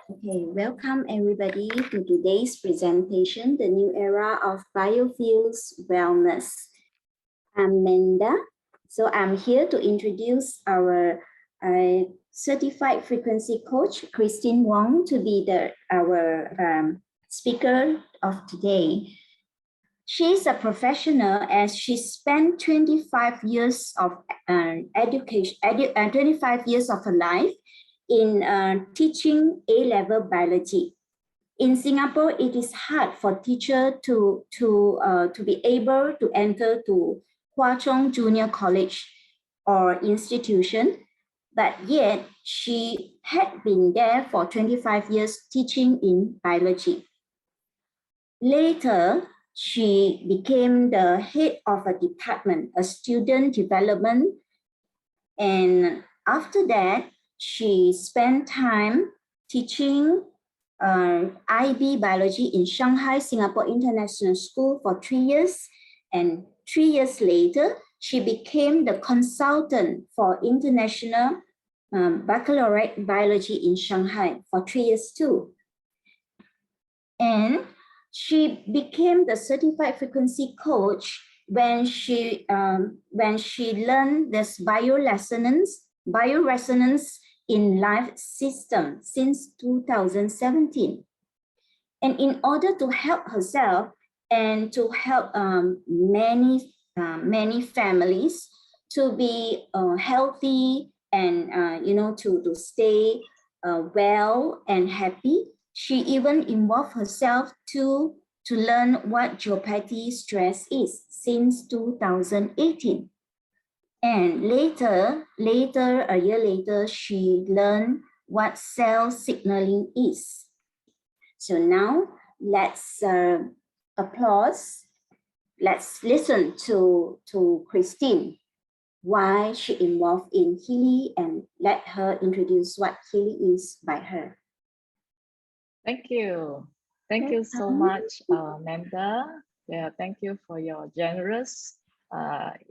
Okay, welcome everybody to today's presentation, The New Era of Biofields Wellness. I'm Menda. So I'm here to introduce our certified frequency coach, Christine Wong, to be our speaker of today. She's a professional as she spent 25 years of education, 25 years of her life in teaching A-level biology. In Singapore, it is hard for teachers to be able to enter to Hwa Chong Junior College or institution, but yet she had been there for 25 years teaching in biology. Later, she became the head of a department, a student development, and after that, she spent time teaching IB biology in Shanghai, Singapore International School for 3 years. And 3 years later, she became the consultant for international baccalaureate biology in Shanghai for 3 years too. And she became the certified frequency coach when she learned this bioresonance in life system since 2017. And in order to help herself and to help many families to be healthy and to stay well and happy, she even involved herself to learn what geopathy stress is since 2018. And later, a year later, she learned what cell signaling is. So now let's applause. Let's listen to Christine, why she involved in Healy, and let her introduce what Healy is by her. Thank you. Thank you so much, Manda. Yeah, thank you for your generous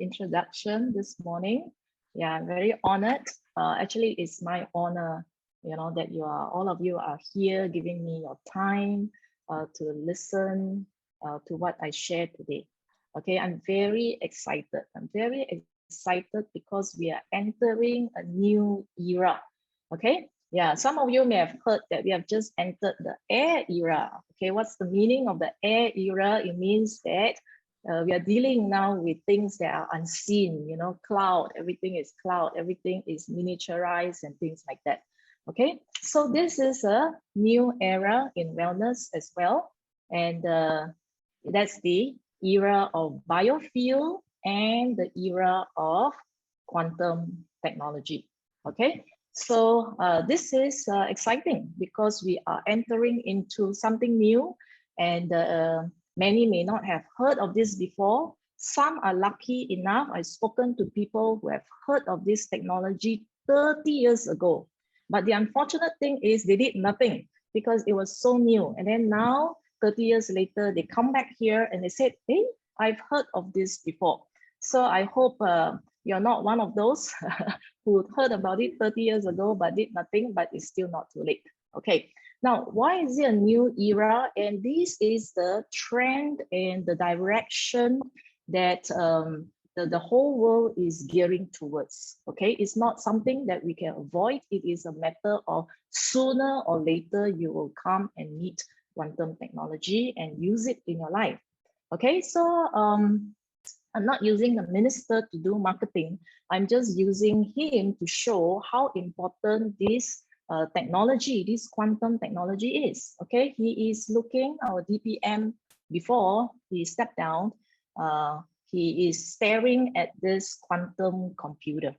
introduction this morning. Yeah, I'm very honored. Actually, it's my honor, that all of you are here giving me your time to listen to what I share today. Okay, I'm very excited. I'm very excited because we are entering a new era. Okay. Yeah, some of you may have heard that we have just entered the air era. Okay, what's the meaning of the air era? It means that we are dealing now with things that are unseen, cloud, everything is cloud, everything is miniaturized and things like that. Okay, so this is a new era in wellness as well. And that's the era of biofield and the era of quantum technology. Okay. So this is exciting because we are entering into something new, and many may not have heard of this before. Some are lucky enough. I've spoken to people who have heard of this technology 30 years ago. But the unfortunate thing is they did nothing because it was so new. And then now, 30 years later, they come back here and they said, hey, I've heard of this before. So I hope you're not one of those who heard about it 30 years ago but did nothing, but it's still not too late. Okay, now why is it a new era? And this is the trend and the direction that the whole world is gearing towards. Okay, it's not something that we can avoid. It is a matter of sooner or later you will come and meet quantum technology and use it in your life. Okay, so I'm not using the minister to do marketing. I'm just using him to show how important this technology, this quantum technology is. Okay, he is looking, our DPM, before he stepped down, he is staring at this quantum computer.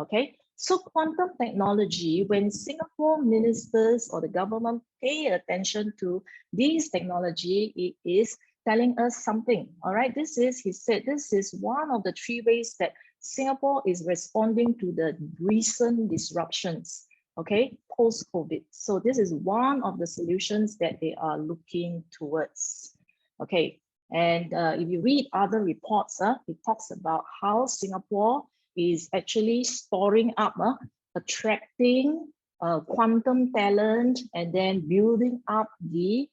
Okay, so quantum technology, when Singapore ministers or the government pay attention to this technology, it is telling us something. All right, this is, he said, this is one of the 3 ways that Singapore is responding to the recent disruptions, okay, post-COVID. So this is one of the solutions that they are looking towards. Okay, and if you read other reports, it talks about how Singapore is actually storing up, attracting quantum talent, and then building up the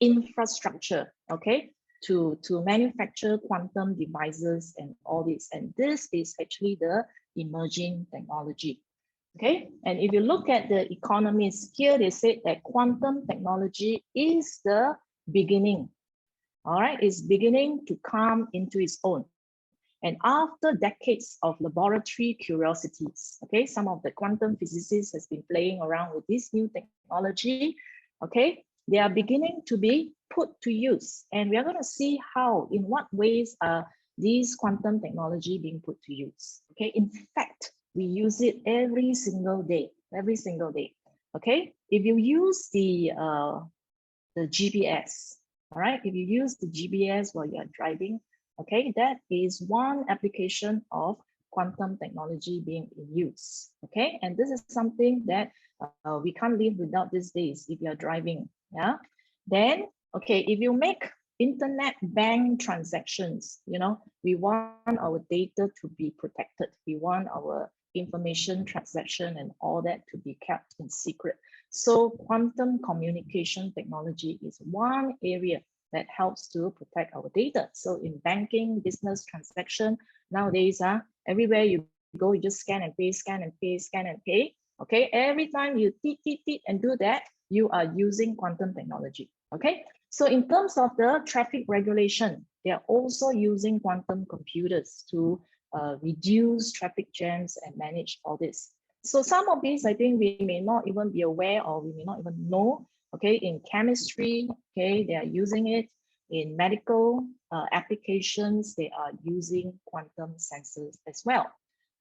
infrastructure, okay, to manufacture quantum devices and all this. And this is actually the emerging technology. Okay, and if you look at the economists here, they said that quantum technology is the beginning. All right, it's beginning to come into its own. And after decades of laboratory curiosities, okay, some of the quantum physicists has been playing around with this new technology, okay, they are beginning to be put to use. And we are going to see how, in what ways are these quantum technology being put to use. Okay, in fact, we use it every single day, okay? If you use the GPS, all right, if you use the GPS while you are driving, okay, that is one application of quantum technology being in use, okay? And this is something that we can't live without these days if you're driving, yeah? Then, okay, if you make internet bank transactions, you know, we want our data to be protected. We want our information transaction and all that to be kept in secret. So quantum communication technology is one area that helps to protect our data. So in banking, business transaction, nowadays, everywhere you go, you just scan and pay, scan and pay, scan and pay. Okay, every time you tick and do that, you are using quantum technology. Okay, so in terms of the traffic regulation, they are also using quantum computers to reduce traffic jams and manage all this. So some of these, I think we may not even be aware, or we may not even know. Okay, in chemistry, okay, they are using it. In medical applications, they are using quantum sensors as well.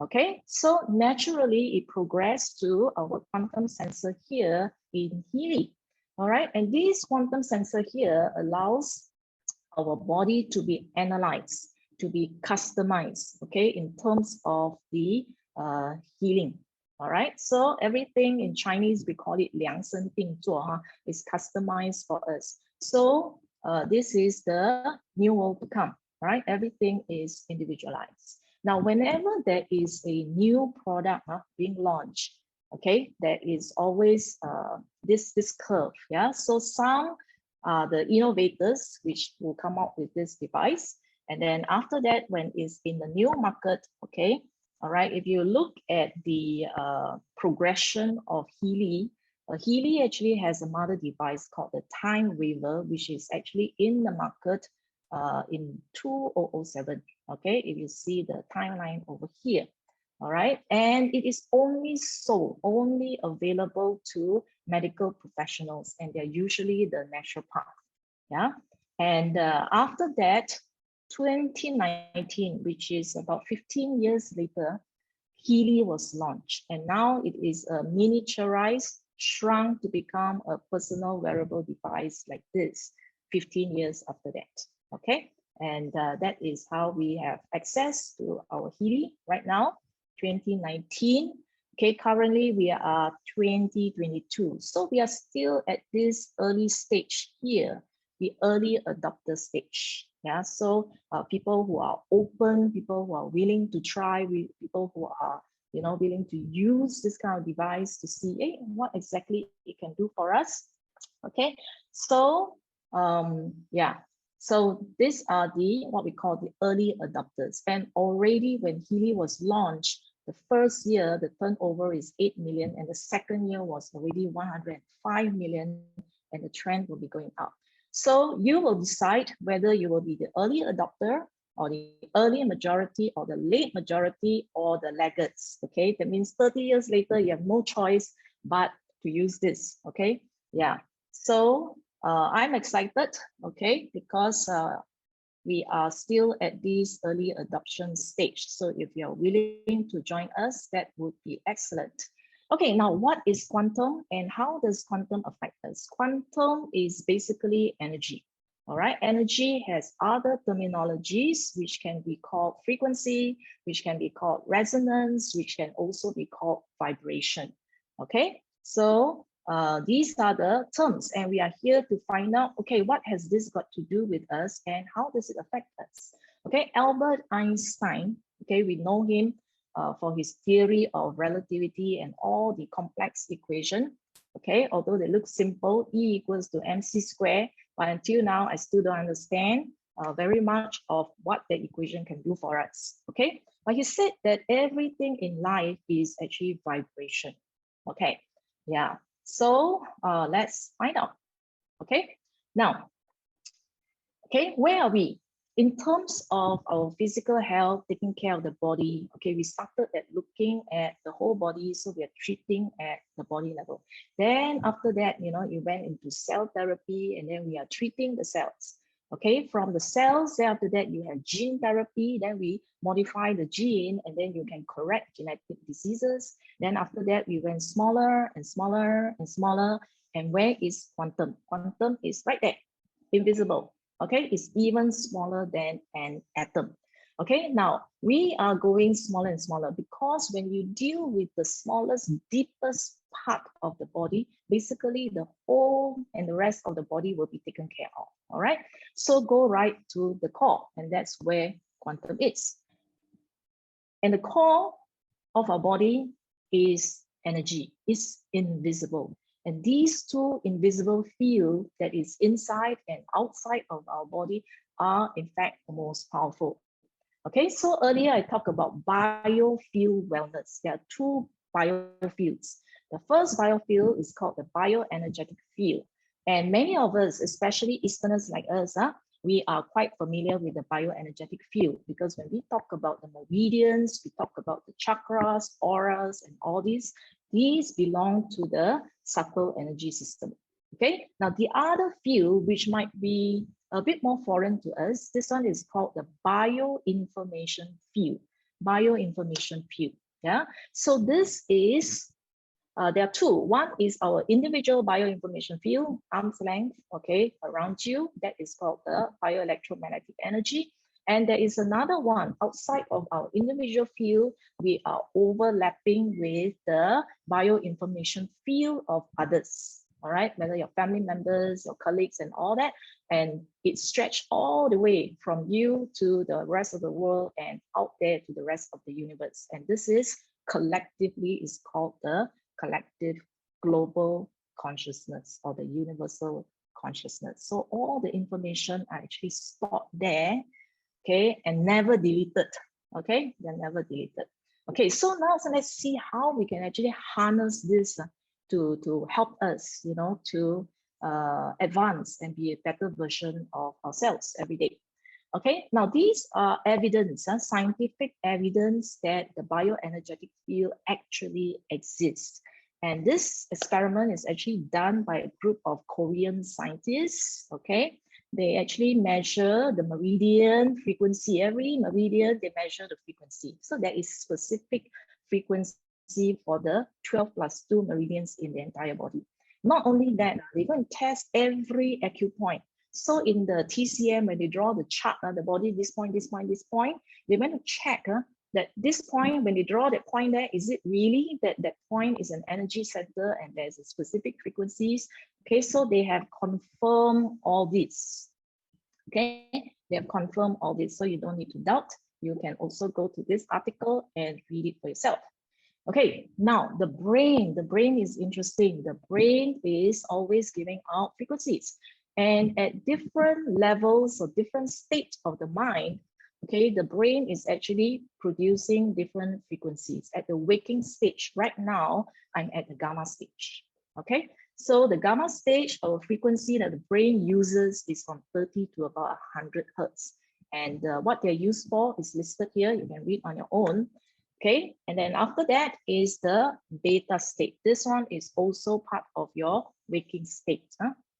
Okay, so naturally it progressed to our quantum sensor here in Healy. All right, and this quantum sensor here allows our body to be analyzed, to be customized, okay, in terms of the healing. All right, so everything in Chinese, we call it 量身定做, is customized for us. So this is the new world to come, right? Everything is individualized. Now, whenever there is a new product being launched, okay, there is always this curve, yeah? So some the innovators which will come up with this device. And then after that, when it's in the new market, okay, all right, if you look at the progression of Healy, Healy actually has a mother device called the Time River, which is actually in the market in 2007, okay, if you see the timeline over here. All right, and it is only sold, only available to medical professionals, and they're usually the naturopath. Yeah, and after that, 2019, which is about 15 years later, Healy was launched, and now it is a miniaturized, shrunk to become a personal wearable device like this 15 years after that. Okay, and that is how we have access to our Healy right now. 2019. Okay, currently we are 2022. So we are still at this early stage here, the early adopter stage. Yeah, so people who are open, people who are willing to try, people who are, you know, willing to use this kind of device to see, hey, what exactly it can do for us. Okay, so yeah. So these are the what we call the early adopters. And already when Healy was launched, the first year, the turnover is 8 million, and the second year was already 105 million, and the trend will be going up. So you will decide whether you will be the early adopter, or the early majority, or the late majority, or the laggards. Okay, that means 30 years later, you have no choice but to use this. Okay, yeah. So I'm excited, okay, because we are still at this early adoption stage. So if you're willing to join us, that would be excellent. Okay, now what is quantum and how does quantum affect us? Quantum is basically energy. All right, energy has other terminologies, which can be called frequency, which can be called resonance, which can also be called vibration. Okay, so these are the terms, and we are here to find out, okay, what has this got to do with us and how does it affect us? Okay, Albert Einstein, okay, we know him for his theory of relativity and all the complex equation. Okay, although they look simple, E equals to mc squared, but until now, I still don't understand very much of what the equation can do for us. Okay, but he said that everything in life is actually vibration. Okay, yeah. So let's find out. Okay, now, okay, where are we? In terms of our physical health, taking care of the body, okay, we started at looking at the whole body, so we are treating at the body level. Then after that, you know, you went into cell therapy, and then we are treating the cells. Okay, from the cells, then after that, you have gene therapy, then we modify the gene, and then you can correct genetic diseases. Then after that, we went smaller and smaller and smaller. And where is quantum? Quantum is right there, invisible. Okay, it's even smaller than an atom. Okay, now we are going smaller and smaller because when you deal with the smallest, deepest part of the body, basically the whole and the rest of the body will be taken care of. All right, so go right to the core, and that's where quantum is. And the core of our body is energy, it's invisible. And these two invisible fields that is inside and outside of our body are in fact the most powerful. Okay, so earlier I talked about biofield wellness. There are two biofields. The first biofield is called the bioenergetic field. And many of us, especially Easterners like us, we are quite familiar with the bioenergetic field because when we talk about the meridians, we talk about the chakras, auras, and all these belong to the subtle energy system. Okay, now the other field, which might be a bit more foreign to us, this one is called the bioinformation field. Bioinformation field. Yeah, so this is there are two. One is our individual bioinformation field, arm's length, okay, around you. That is called the bioelectromagnetic energy. And there is another one outside of our individual field. We are overlapping with the bioinformation field of others. All right, whether your family members, your colleagues, and all that. And it stretched all the way from you to the rest of the world and out there to the rest of the universe. And this is collectively is called the collective global consciousness or the universal consciousness. So all the information are actually stored there, okay, and never deleted. Okay, they're never deleted. Okay, so now let's see how we can actually harness this to help us, you know, to advance and be a better version of ourselves every day. Okay, now these are evidence, scientific evidence that the bioenergetic field actually exists. And this experiment is actually done by a group of Korean scientists, okay? They actually measure the meridian frequency. Every meridian, they measure the frequency. So there is specific frequency for the 12 plus 2 meridians in the entire body. Not only that, they're going to test every acupoint. So in the TCM, when they draw the chart, the body, this point, this point, this point, they want to check that this point, when they draw that point there, is it really that that point is an energy center and there's a specific frequencies? Okay, so they have confirmed all this. Okay, they have confirmed all this, so you don't need to doubt. You can also go to this article and read it for yourself. Okay, now the brain is interesting. The brain is always giving out frequencies. And at different levels or different states of the mind, okay, the brain is actually producing different frequencies. At the waking stage, right now, I'm at the gamma stage, okay? So the gamma stage or frequency that the brain uses is from 30 to about 100 hertz. And what they're used for is listed here. You can read on your own. Okay, and then after that is the beta state. This one is also part of your waking state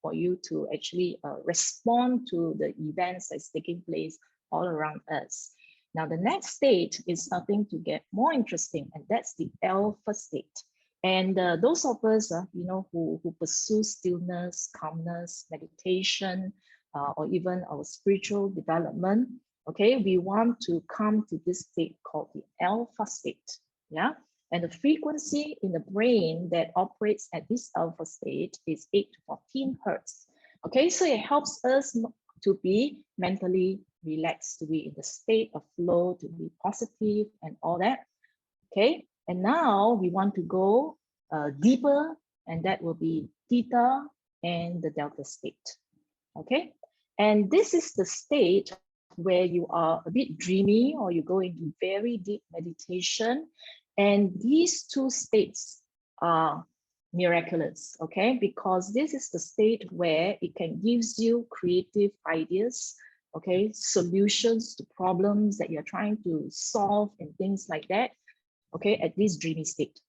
for you to actually respond to the events that's taking place all around us. Now, the next state is starting to get more interesting, and that's the alpha state. And those of us, you know, who pursue stillness, calmness, meditation, or even our spiritual development, okay, we want to come to this state called the alpha state, yeah? And the frequency in the brain that operates at this alpha state is 8 to 14 hertz. Okay, so it helps us to be mentally relaxed, to be in the state of flow, to be positive and all that. Okay, and now we want to go deeper, and that will be theta and the delta state. Okay, and this is the state where you are a bit dreamy or you go into very deep meditation, and these two states are miraculous. Okay, because this is the state where it can gives you creative ideas, okay, solutions to problems that you're trying to solve and things like that, okay, at this dreamy state.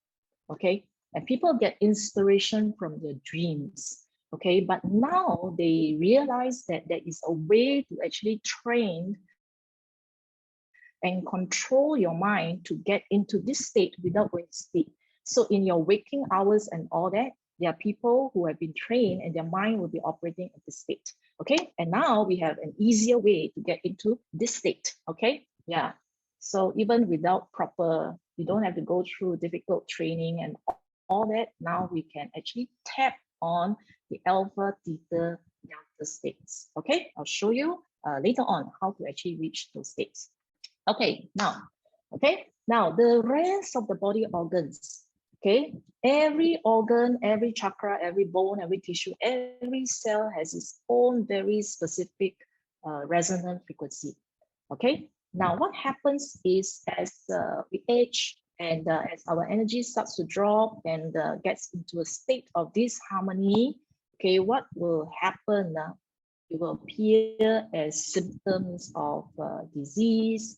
Okay, and people get inspiration from their dreams. Okay, but now they realize that there is a way to actually train and control your mind to get into this state without going to sleep. So in your waking hours and all that, there are people who have been trained and their mind will be operating at this state. Okay, and now we have an easier way to get into this state. Okay, yeah. So even without proper, you don't have to go through difficult training and all that. Now we can actually tap on the alpha, theta, delta states. Okay, I'll show you later on how to actually reach those states. Okay, now the rest of the body organs. Okay, every organ, every chakra, every bone, every tissue, every cell has its own very specific resonant frequency. Okay, now what happens is as we age and as our energy starts to drop and gets into a state of disharmony, okay, what will happen? It will appear as symptoms of disease,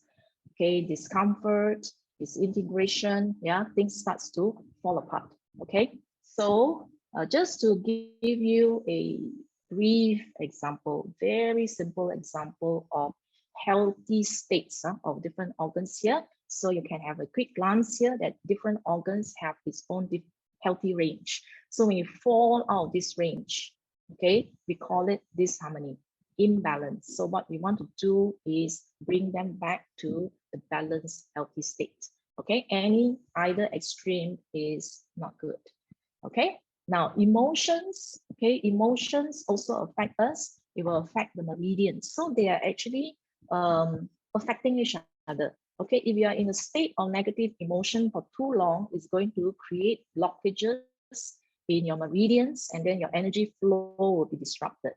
okay, discomfort, disintegration, yeah, things starts to fall apart. Okay, so just to give you a brief example, very simple example of healthy states of different organs here. So you can have a quick glance here that different organs have its own healthy range. So when you fall out of this range, okay, we call it disharmony, imbalance. So what we want to do is bring them back to the balanced, healthy state. Okay, either extreme is not good. Okay, now emotions, okay, emotions also affect us. It will affect the meridians. So they are actually affecting each other. Okay, if you are in a state of negative emotion for too long, it's going to create blockages in your meridians, and then your energy flow will be disrupted.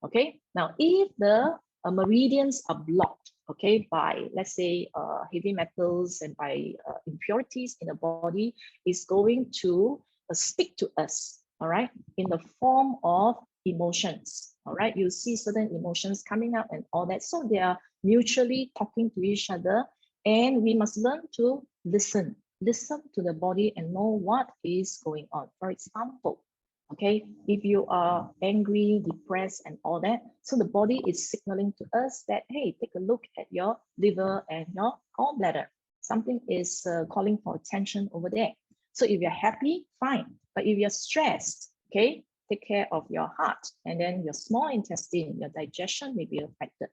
Okay, now if the meridians are blocked, okay, by let's say heavy metals and by impurities in the body, is going to speak to us, all right, in the form of emotions. All right, you see certain emotions coming up and all that. So they are mutually talking to each other, and we must learn to listen to the body and know what is going on. For example, okay, if you are angry, depressed, and all that, so the body is signaling to us that, hey, take a look at your liver and your gallbladder. Something is calling for attention over there. So if you're happy, fine. But if you're stressed, okay, take care of your heart, and then your small intestine, your digestion may be affected.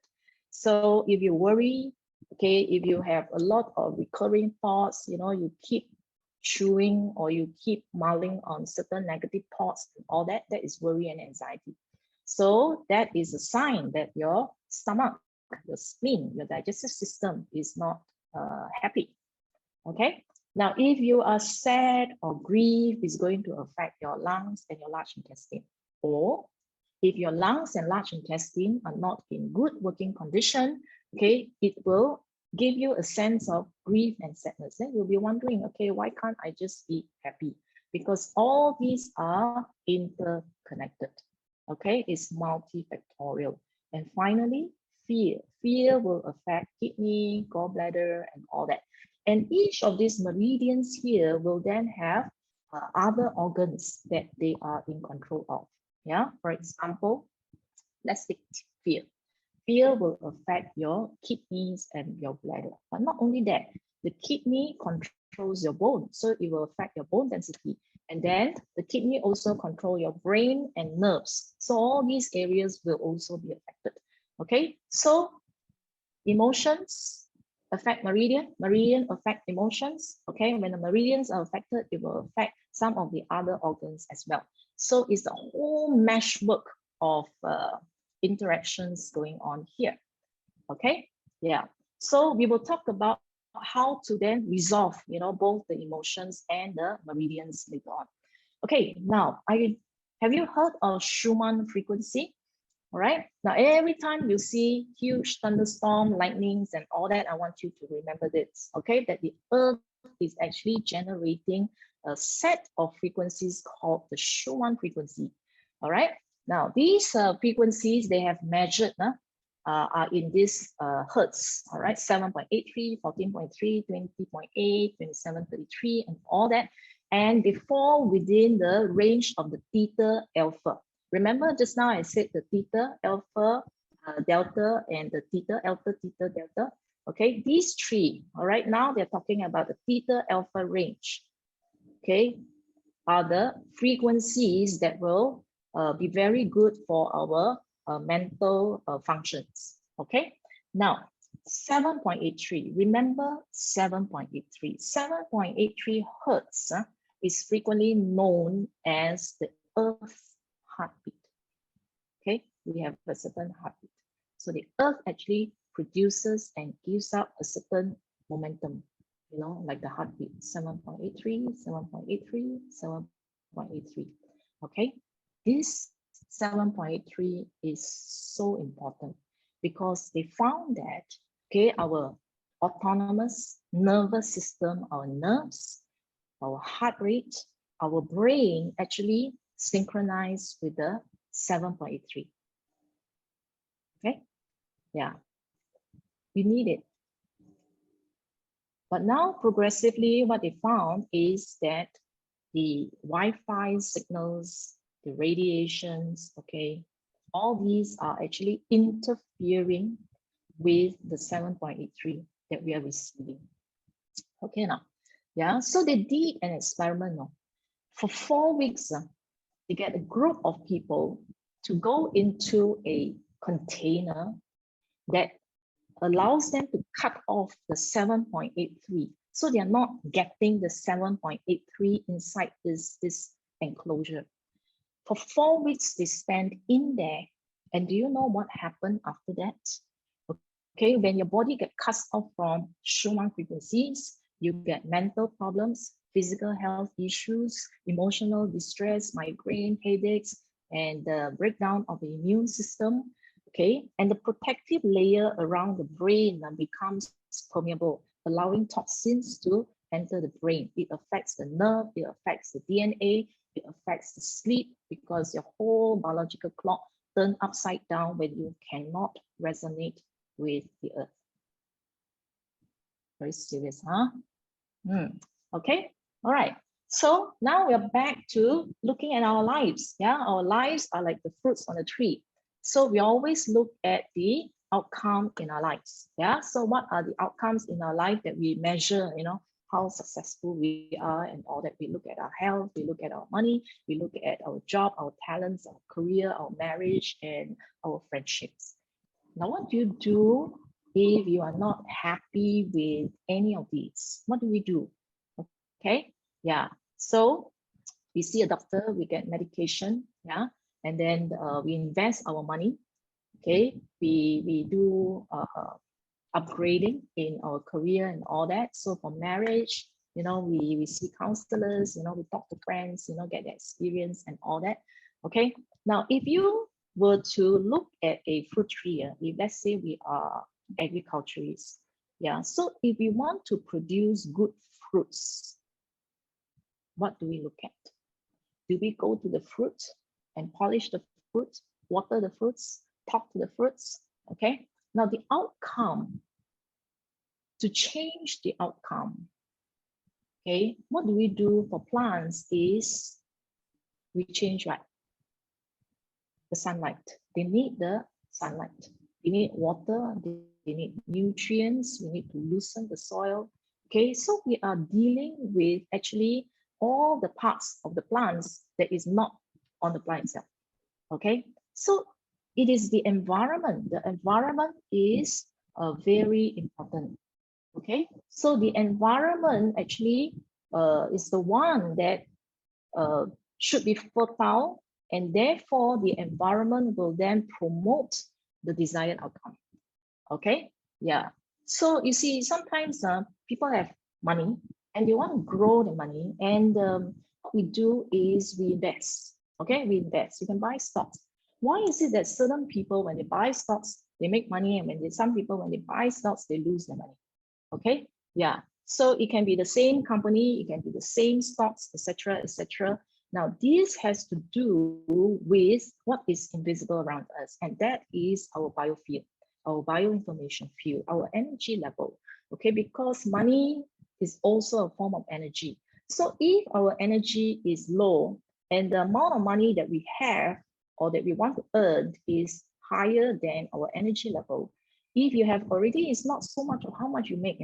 So if you worry, okay, if you have a lot of recurring thoughts, you keep chewing or you keep mulling on certain negative thoughts and all that, that is worry and anxiety. So that is a sign that your stomach, your spleen, your digestive system is not happy. Okay, now if you are sad or grieved, it's going to affect your lungs and your large intestine. Or if your lungs and large intestine are not in good working condition, okay, it will give you a sense of grief and sadness. Then you'll be wondering, okay, why can't I just be happy? Because all these are interconnected. Okay, it's multifactorial. And finally, fear. Fear will affect kidney, gallbladder, and all that. And each of these meridians here will then have other organs that they are in control of. Yeah, for example, let's take fear. Fear will affect your kidneys and your bladder. But not only that, the kidney controls your bone, so it will affect your bone density. And then the kidney also control your brain and nerves. So all these areas will also be affected. Okay, so emotions affect meridian, meridian affect emotions. Okay, when the meridians are affected, it will affect some of the other organs as well. So it's a whole meshwork of interactions going on here. Okay, yeah. So we will talk about how to then resolve, both the emotions and the meridians later on. Okay, now have you heard of Schumann frequency? All right, now every time you see huge thunderstorm, lightnings, and all that, I want you to remember this, okay, that the earth is actually generating a set of frequencies called the Schumann frequency. All right, now these frequencies they have measured are in this hertz, all right, 7.83, 14.3, 20.8, 27.33, and all that, and they fall within the range of the theta alpha. Remember just now I said the theta, alpha, delta, and the theta, alpha, theta, delta. Okay, these three, all right, now they're talking about the theta alpha range, okay, are the frequencies that will be very good for our mental functions, okay? Now, 7.83, remember 7.83. 7.83 hertz is frequently known as the Earth heartbeat, okay? We have a certain heartbeat. So the Earth actually produces and gives out a certain momentum, like the heartbeat, 7.83, 7.83, 7.83, okay? This 7.83 is so important because they found that, okay, our autonomous nervous system, our nerves, our heart rate, our brain actually synchronize with the 7.83, okay? Yeah, you need it. But now progressively what they found is that the Wi-Fi signals, the radiations, okay, all these are actually interfering with the 7.83 that we are receiving. Okay, now, yeah, so they did an experiment. For 4 weeks, they get a group of people to go into a container that allows them to cut off the 7.83. So they are not getting the 7.83 inside this enclosure. For 4 weeks, they spent in there. And do you know what happened after that? Okay, when your body gets cut off from Schumann frequencies, you get mental problems, physical health issues, emotional distress, migraine, headaches, and the breakdown of the immune system. Okay, and the protective layer around the brain becomes permeable, allowing toxins to enter the brain. It affects the nerve, it affects the DNA, it affects the sleep because your whole biological clock turns upside down when you cannot resonate with the earth. Very serious, huh? Okay, all right. So now we are back to looking at our lives. Yeah, our lives are like the fruits on the tree. So we always look at the outcome in our lives. Yeah, so what are the outcomes in our life that we measure, how successful we are and all that. We look at our health, we look at our money, we look at our job, our talents, our career, our marriage, and our friendships. Now, what do you do if you are not happy with any of these? What do we do? Okay, yeah. So we see a doctor, we get medication, yeah, and then we invest our money. Okay, we do upgrading in our career and all that. So for marriage, we see counselors, we talk to friends, get the experience and all that. Okay, now if you were to look at a fruit tree, if let's say we are agriculturists, yeah, so if we want to produce good fruits, what do we look at? Do we go to the fruit and polish the fruit, water the fruits, talk to the fruits? Okay, now the outcome, to change the outcome, okay, what do we do for plants is we change what? The sunlight. They need the sunlight. They need water, they need nutrients, we need to loosen the soil. Okay, so we are dealing with actually all the parts of the plants that is not on the plant itself. Okay, so it is the environment. The environment is very important. Okay, so the environment actually is the one that should be fertile, and therefore the environment will then promote the desired outcome. Okay, yeah. So you see, sometimes people have money and they want to grow the money. And what we do is we invest. Okay, we invest. You can buy stocks. Why is it that certain people, when they buy stocks, they make money, and when some people, when they buy stocks, they lose their money? Okay, yeah. So it can be the same company, it can be the same stocks, etc., etc. Now, this has to do with what is invisible around us, and that is our biofield, our bioinformation field, our energy level. Okay, because money is also a form of energy. So if our energy is low and the amount of money that we have or that we want to earn is higher than our energy level, if you have already, it's not so much of how much you make,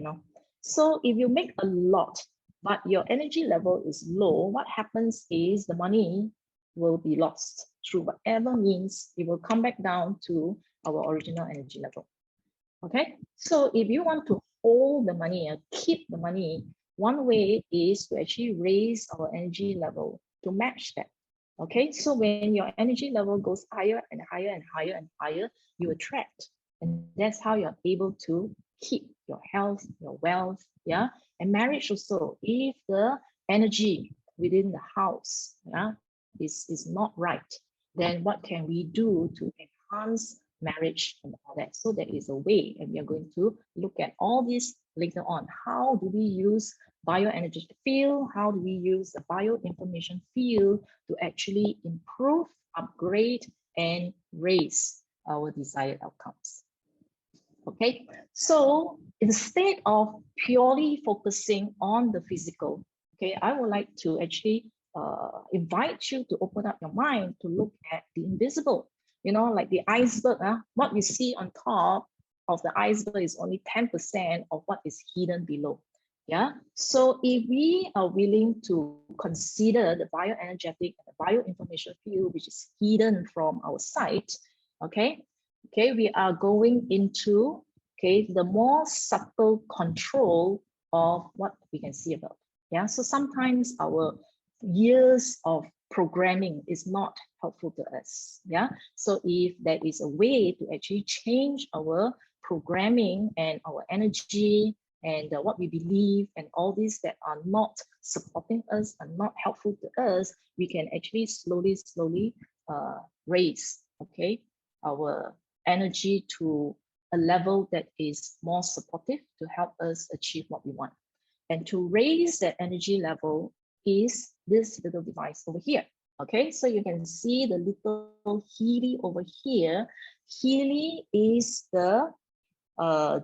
So if you make a lot, but your energy level is low, what happens is the money will be lost through whatever means. It will come back down to our original energy level. Okay, so if you want to hold the money and keep the money, one way is to actually raise our energy level to match that. Okay, so when your energy level goes higher and higher and higher and higher, you attract, and that's how you're able to keep your health, your wealth, yeah, and marriage also. If the energy within the house, yeah, is not right, then what can we do to enhance marriage and all that? So there is a way, and we are going to look at all this later on. How do we use bioenergetic field? How do we use the bioinformation field to actually improve, upgrade, and raise our desired outcomes? Okay, so instead of purely focusing on the physical, okay, I would like to actually invite you to open up your mind to look at the invisible. Like the iceberg, what we see on top of the iceberg is only 10% of what is hidden below. Yeah, so if we are willing to consider the bioenergetic and the bioinformation field, which is hidden from our sight, okay, we are going into, the more subtle control of what we can see about. Yeah, so sometimes our years of programming is not helpful to us. Yeah, so if there is a way to actually change our programming and our energy and what we believe and all these that are not supporting us and not helpful to us, we can actually slowly raise, our energy to a level that is more supportive to help us achieve what we want. And to raise that energy level is this little device over here. Okay, so you can see the little Healy over here. Healy is the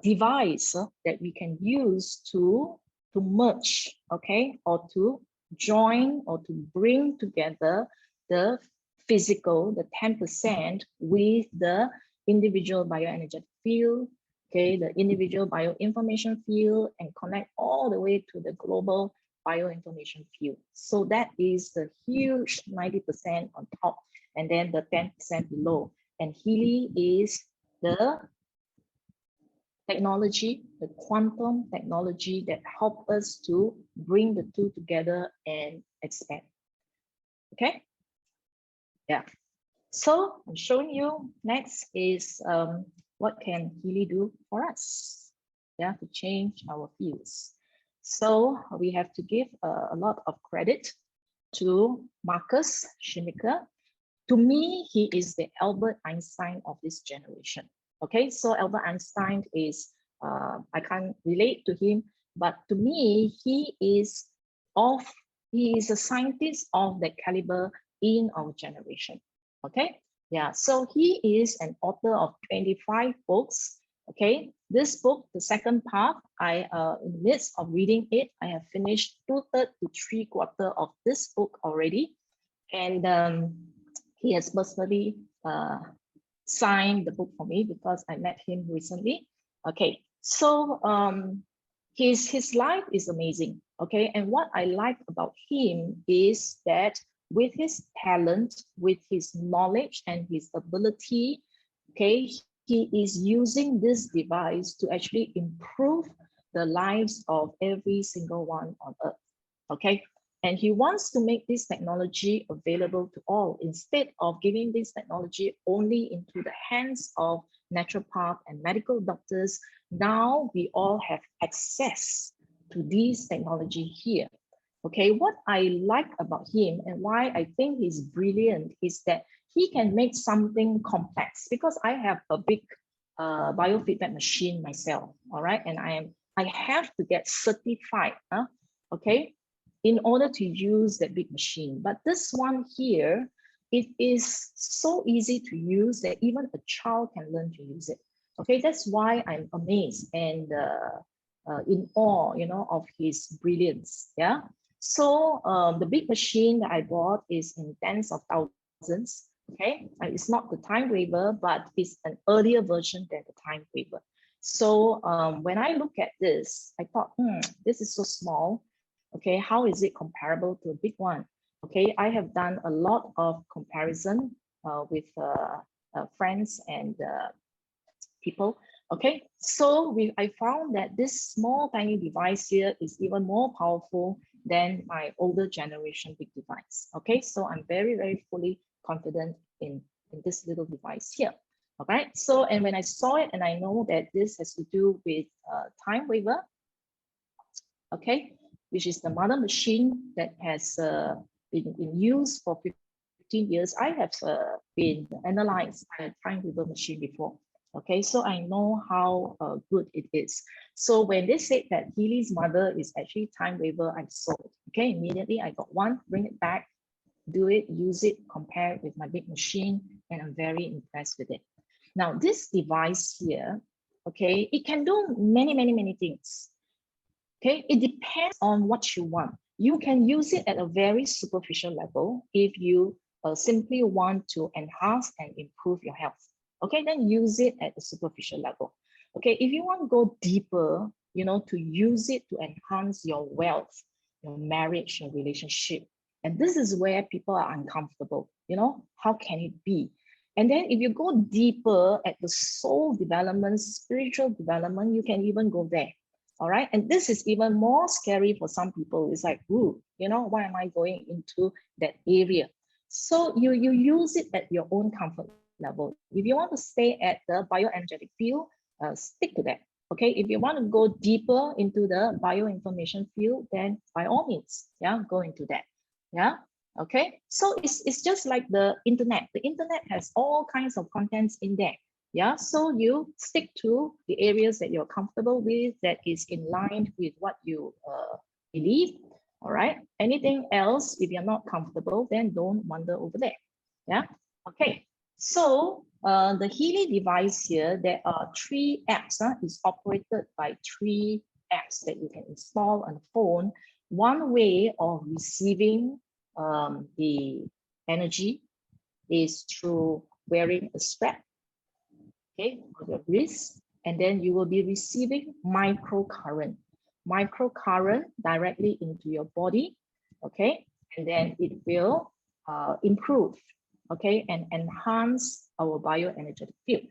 device that we can use to merge, or to join or to bring together the physical, the 10%, with the individual bioenergetic field, the individual bioinformation field, and connect all the way to the global bioinformation field. So that is the huge 90% on top, and then the 10% below. And Healy is the technology, the quantum technology that help us to bring the two together and expand. Okay? Yeah. So I'm showing you next is what can Healy do for us? Yeah, to change our fields. So we have to give a lot of credit to Marcus Schmicker. To me, he is the Albert Einstein of this generation. Okay, so Albert Einstein is, I can't relate to him, but to me, he is a scientist of that caliber in our generation. Okay, yeah, so he is an author of 25 books. Okay, this book, the second part, in the midst of reading it, I have finished 2/3 to 3/4 of this book already. And he has personally signed the book for me because I met him recently. Okay, so his life is amazing. Okay, and what I like about him is that with his talent, with his knowledge and his ability, okay, he is using this device to actually improve the lives of every single one on earth. Okay, and he wants to make this technology available to all instead of giving this technology only into the hands of naturopath and medical doctors. Now we all have access to this technology here. Okay, what I like about him and why I think he's brilliant is that he can make something complex, because I have a big biofeedback machine myself, all right, and I have to get certified, okay, in order to use that big machine. But this one here, it is so easy to use that even a child can learn to use it. Okay, that's why I'm amazed and in awe, you know, of his brilliance. Yeah. So the big machine that I bought is in tens of thousands. Okay, it's not the time waiver, but it's an earlier version than the time waiver. So when I look at this, I thought, this is so small. Okay, how is it comparable to a big one? Okay, I have done a lot of comparison with friends and people. Okay, so I found that this small tiny device here is even more powerful than my older generation big device. Okay, so I'm very, very fully confident in this little device here. All right, so and when I saw it and I know that this has to do with time waiver, okay, which is the mother machine that has been in use for 15 years. I have been analyzed by a time waiver machine before. Okay, so I know how good it is. So when they said that Healy's mother is actually time waiver, I sold. Okay, immediately I got one, bring it back, do it, use it, compare it with my big machine, and I'm very impressed with it. Now, this device here, okay, it can do many, many, many things. Okay, it depends on what you want. You can use it at a very superficial level if you simply want to enhance and improve your health. Okay, then use it at a superficial level. Okay, if you want to go deeper, you know, to use it to enhance your wealth, your marriage, your relationship. And this is where people are uncomfortable. You know, how can it be? And then if you go deeper at the soul development, spiritual development, you can even go there. All right. And this is even more scary for some people. It's like, ooh, you know, why am I going into that area? So you use it at your own comfort level. If you want to stay at the bioenergetic field, stick to that. Okay. If you want to go deeper into the bioinformation field, then by all means, yeah, go into that. Yeah. Okay. So it's just like the internet. The internet has all kinds of contents in there. Yeah, so you stick to the areas that you're comfortable with, that is in line with what you believe. All right. Anything else, if you're not comfortable, then don't wander over there. Yeah. Okay. So the Healy device here, there are 3 apps. It's operated by 3 apps that you can install on the phone. One way of receiving the energy is through wearing a strap, okay, on your wrist, and then you will be receiving microcurrent directly into your body, okay, and then it will improve, okay, and enhance our bioenergetic field.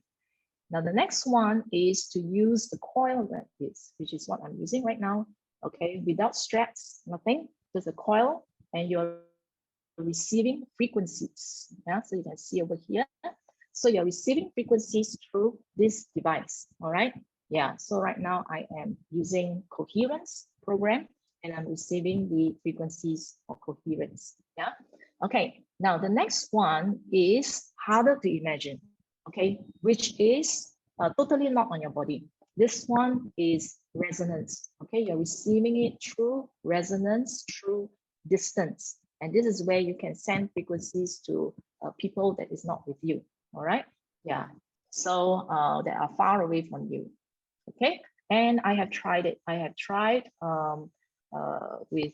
Now the next one is to use the coil like this, which is what I'm using right now, okay, without straps, nothing, just a coil, and you're receiving frequencies. Yeah, so you can see over here. So you're receiving frequencies through this device, all right? Yeah, so right now I am using coherence program and I'm receiving the frequencies of coherence, yeah? Okay, now the next one is harder to imagine, okay? Which is totally not on your body. This one is resonance, okay? You're receiving it through resonance, through distance. And this is where you can send frequencies to people that is not with you. All right. Yeah. So that are far away from you. Okay. And I have tried it. I have tried with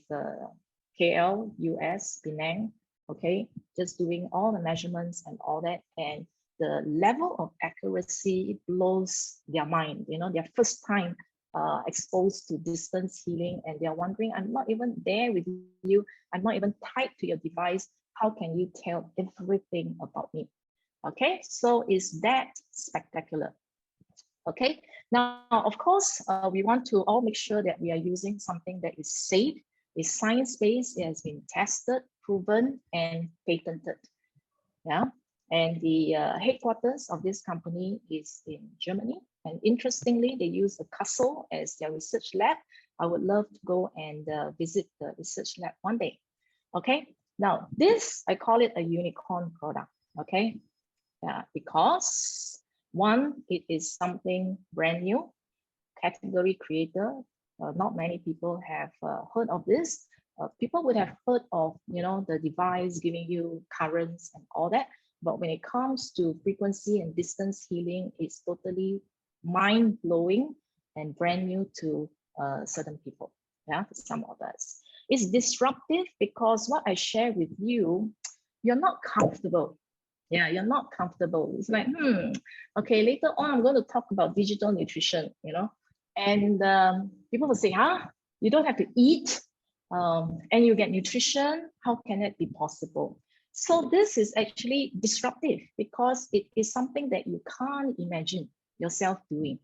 KL, US, Penang. Okay. Just doing all the measurements and all that. And the level of accuracy blows their mind. You know, their first time exposed to distance healing, and they're wondering, I'm not even there with you. I'm not even tied to your device. How can you tell everything about me? Okay, so is that spectacular? Okay, now of course we want to all make sure that we are using something that is safe, is science-based, it has been tested, proven, and patented. Yeah, and the headquarters of this company is in Germany, and interestingly they use the castle as their research lab, I would love to go and visit the research lab one day. Okay, now this, I call it a unicorn product. Okay, because one, it is something brand new, category creator. Not many people have heard of this. People would have heard of, the device giving you currents and all that. But when it comes to frequency and distance healing, it's totally mind-blowing and brand new to certain people, to some of us. It's disruptive because what I share with you, you're not comfortable. You're not comfortable. It's like, okay, later on, I'm going to talk about digital nutrition, and people will say, you don't have to eat and you get nutrition. How can that be possible? So this is actually disruptive because it is something that you can't imagine yourself doing.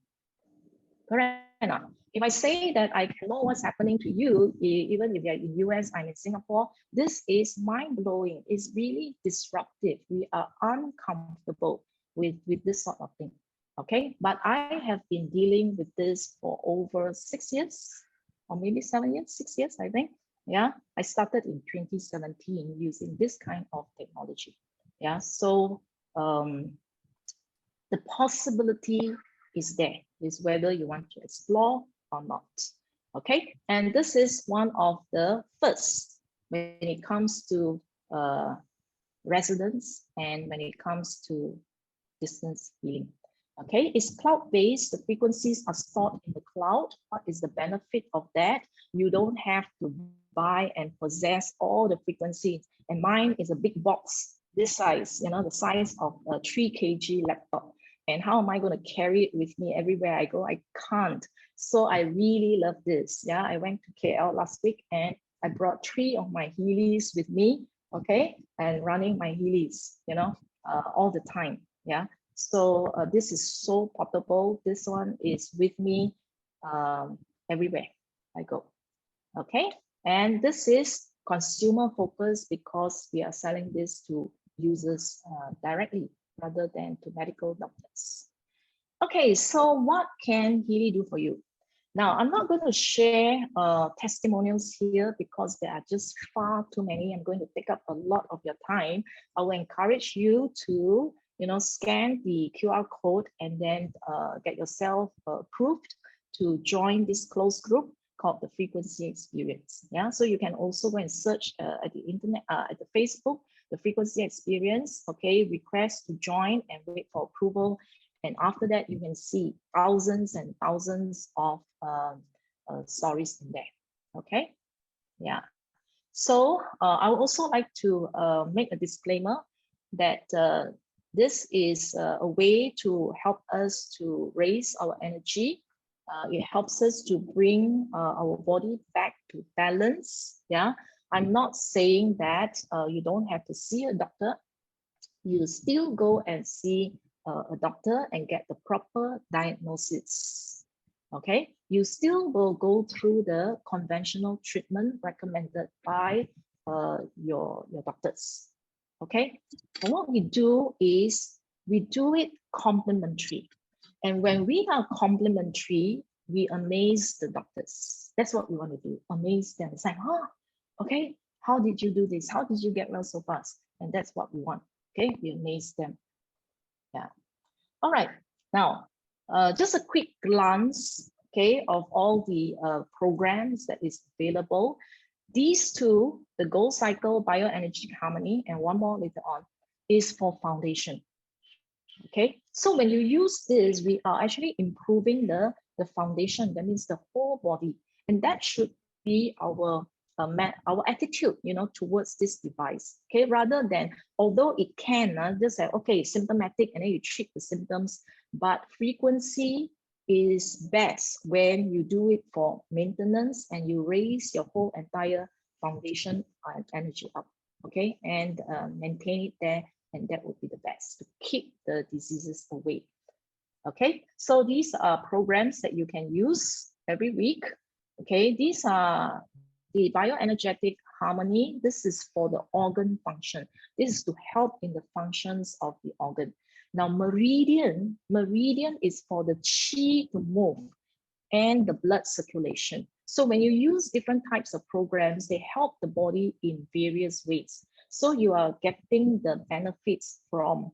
Correct enough. If I say that I can know what's happening to you, even if you're in US, I'm in Singapore, this is mind-blowing. It's really disruptive. We are uncomfortable with this sort of thing. Okay, but I have been dealing with this for over 6 years, or maybe 7 years, 6 years, I think. I started in 2017 using this kind of technology. So the possibility is there, is whether you want to explore or not. Okay, and this is one of the first when it comes to residence and when it comes to distance healing. Okay, it's cloud-based. The frequencies are stored in the cloud. What is the benefit of that? You don't have to buy and possess all the frequencies. And mine is a big box, this size, the size of a 3 kg laptop. And how am I going to carry it with me everywhere I go? I can't. So I really love this. I went to KL last week and I brought 3 of my Healys with me, okay, and running my Healys, all the time. So this is so portable. This one is with me everywhere I go. Okay, and this is consumer focused because we are selling this to users directly rather than to medical doctors. Okay, so what can Healy do for you? Now, I'm not going to share testimonials here because there are just far too many. I'm going to take up a lot of your time. I will encourage you to, scan the QR code and then get yourself approved to join this closed group called the Frequency Experience. So you can also go and search at the internet, at the Facebook, the Frequency Experience, okay, request to join and wait for approval. And after that, you can see thousands and thousands of stories in there, okay? So I would also like to make a disclaimer that this is a way to help us to raise our energy. It helps us to bring our body back to balance. I'm not saying that you don't have to see a doctor. You still go and see a doctor and get the proper diagnosis. Okay, you still will go through the conventional treatment recommended by your doctors. Okay, and what we do is we do it complementary. And when we are complementary, we amaze the doctors. That's what we want to do, amaze them. It's like, okay, how did you do this? How did you get well so fast? And that's what we want. Okay, we amaze them. All right, now, just a quick glance, okay, of all the programs that is available. These two, the Gold Cycle, Bioenergetic Harmony, and one more later on, is for foundation. Okay, so when you use this, we are actually improving the foundation. That means the whole body, and that should be our attitude, towards this device. Okay, rather than, although it can just say, okay, symptomatic, and then you treat the symptoms, but frequency is best when you do it for maintenance and you raise your whole entire foundation and energy up. Okay, and maintain it there. And that would be the best to keep the diseases away. Okay, so these are programs that you can use every week. Okay, these are the Bioenergetic Harmony. This is for the organ function. This is to help in the functions of the organ. Now, meridian is for the chi to move and the blood circulation. So when you use different types of programs, they help the body in various ways. So you are getting the benefits from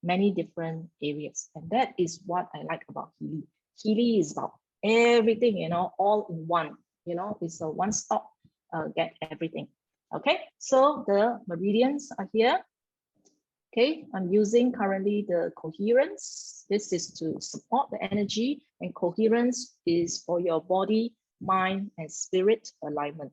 many different areas. And that is what I like about Healy. Healy is about everything, you know, all in one, you know, it's a one-stop, get everything. Okay, so the meridians are here. Okay, I'm using currently the coherence. This is to support the energy, and coherence is for your body, mind, and spirit alignment.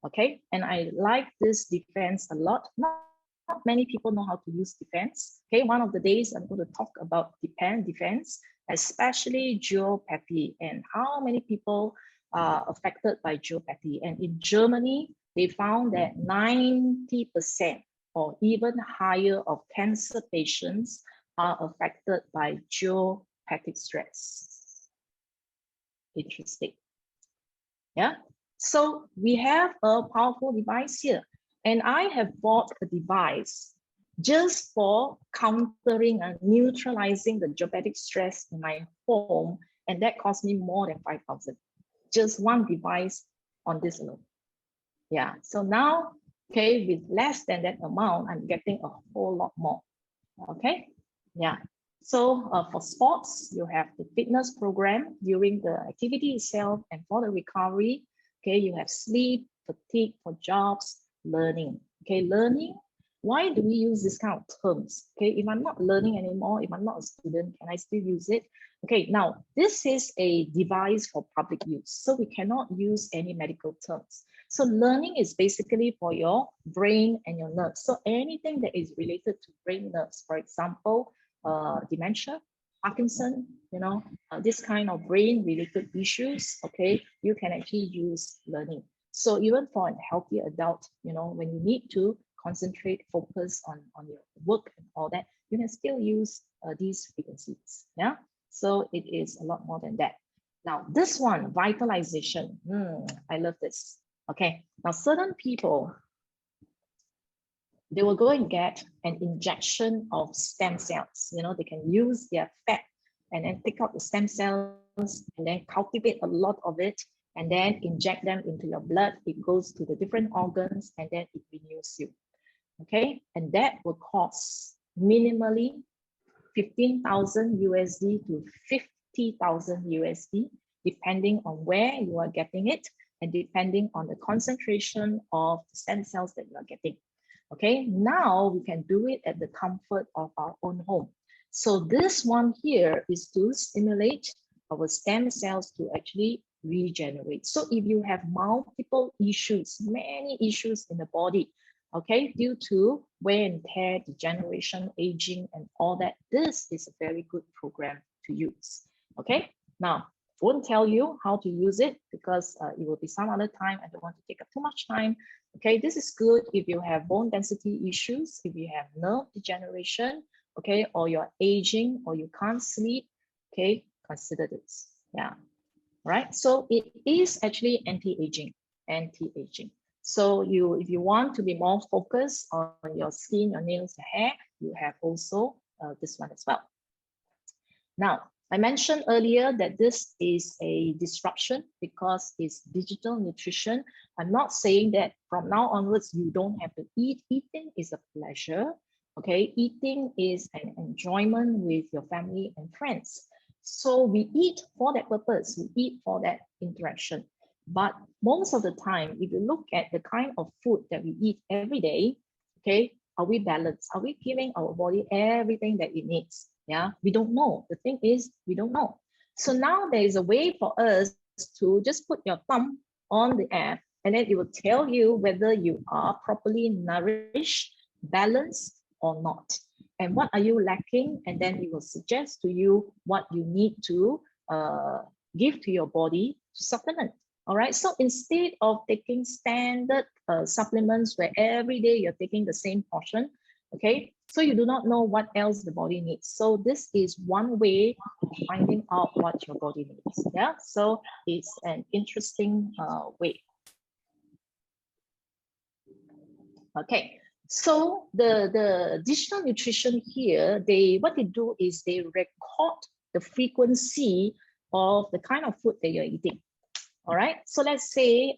Okay, and I like this defense a lot. Not many people know how to use defense. Okay, one of the days I'm going to talk about defense, especially geopathy, and how many people are affected by geopathy. And in Germany, they found that 90% or even higher of cancer patients are affected by geopathic stress. Interesting. Yeah. So we have a powerful device here, and I have bought a device just for countering and neutralizing the geopathic stress in my home, and that cost me more than 5,000. Just one device on this alone. Yeah. So now, okay, with less than that amount, I'm getting a whole lot more. Okay. Yeah. So for sports, you have the fitness program during the activity itself, and for the recovery, okay, you have sleep, fatigue for jobs, learning. Okay, learning. Why do we use this kind of terms? Okay, if I'm not learning anymore, if I'm not a student, can I still use it? Okay, now this is a device for public use, so we cannot use any medical terms. So learning is basically for your brain and your nerves. So anything that is related to brain nerves, for example, dementia, Parkinson, you know, this kind of brain-related issues, okay, you can actually use learning. So even for a healthy adult, you know, when you need to concentrate, focus on your work and all that, you can still use these frequencies, yeah? So it is a lot more than that. Now, this one, vitalization, I love this. Okay, now certain people, they will go and get an injection of stem cells. You know, they can use their fat and then take out the stem cells and then cultivate a lot of it and then inject them into your blood. It goes to the different organs and then it renews you. Okay, and that will cost minimally 15,000 USD to 50,000 USD, depending on where you are getting it and depending on the concentration of the stem cells that you are getting. Okay, now we can do it at the comfort of our own home. So this one here is to stimulate our stem cells to actually regenerate. So if you have multiple issues, many issues in the body, okay, due to wear and tear, degeneration, aging, and all that, this is a very good program to use. Okay, now won't tell you how to use it because it will be some other time. I don't want to take up too much time. Okay, this is good if you have bone density issues, if you have nerve degeneration, okay, or you're aging or you can't sleep, okay, consider this. Yeah, right. So it is actually anti-aging. So if you want to be more focused on your skin, your nails, your hair, you have also this one as well. Now, I mentioned earlier that this is a disruption because it's digital nutrition. I'm not saying that from now onwards, you don't have to eat. Eating is a pleasure, okay? Eating is an enjoyment with your family and friends. So we eat for that purpose. We eat for that interaction. But most of the time, if you look at the kind of food that we eat every day, okay, are we balanced? Are we giving our body everything that it needs? Yeah, we don't know. The thing is, we don't know. So now there is a way for us to just put your thumb on the app and then it will tell you whether you are properly nourished, balanced or not. And what are you lacking? And then it will suggest to you what you need to give to your body to supplement. All right. So instead of taking standard supplements where every day you're taking the same portion, okay, so you do not know what else the body needs. So this is one way of finding out what your body needs. Yeah. So it's an interesting way. Okay. So the digital nutrition here, what they do is they record the frequency of the kind of food that you're eating. All right. So let's say